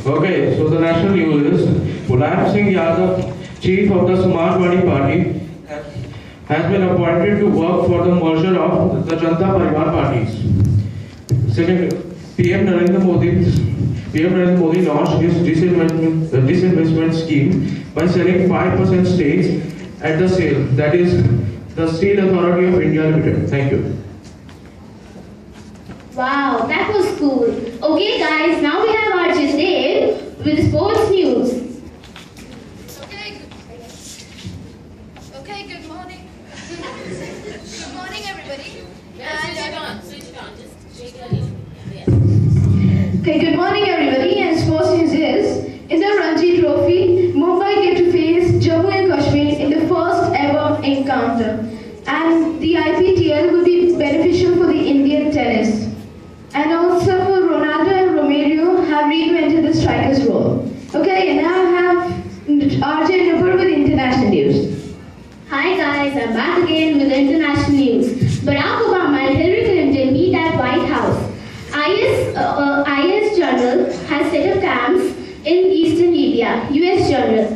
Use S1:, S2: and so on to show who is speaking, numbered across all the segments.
S1: Okay, so the national news is Mulayam Singh Yadav, chief of the Samajwadi Party, has been appointed to work for the merger of the Janata Parivar parties. Second, PM Narendra Modi launched his disinvestment scheme by selling 5% stakes at the sale, that is the Steel Authority of India Limited. Thank you.
S2: Wow, that was cool. Okay guys, now we have our Dave with sports news.
S3: Okay, good morning. Good morning everybody. Switch it on. Just shake it on.
S4: Okay, good morning everybody, and sports news is, in the Ranji Trophy, Mumbai get to face Jammu and Kashmir in the first ever encounter, and the IPTL will be beneficial for the Indian tennis. And also Ronaldo and Romario have reinvented the striker's role. Okay, now I have RJ Nupur with international news.
S2: Hi guys, I'm back again with international news. Barack Obama and Hillary Clinton meet at White House. IS Journal has set up camps in Eastern Libya, US Journal.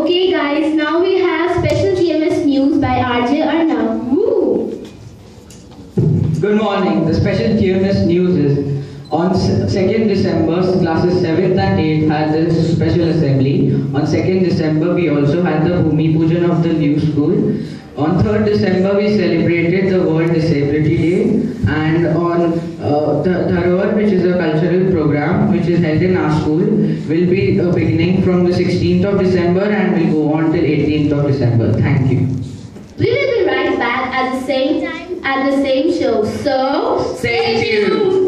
S2: Okay guys, now we have special TMS news by RJ Arnav. Woo!
S5: Good morning. The special TMS news is on 2nd December, classes 7th and 8th had this special assembly. On 2nd December, we also had the Bhumi Pujan of the new school. On 3rd December, we celebrated the World Disability Day. And on Dharohar, which is a cultural program which is held in our school, will be beginning from the 16th of December and will go on till 18th of December. Thank you.
S2: We will be right back at the same time at the same show. So,
S5: Stay tuned.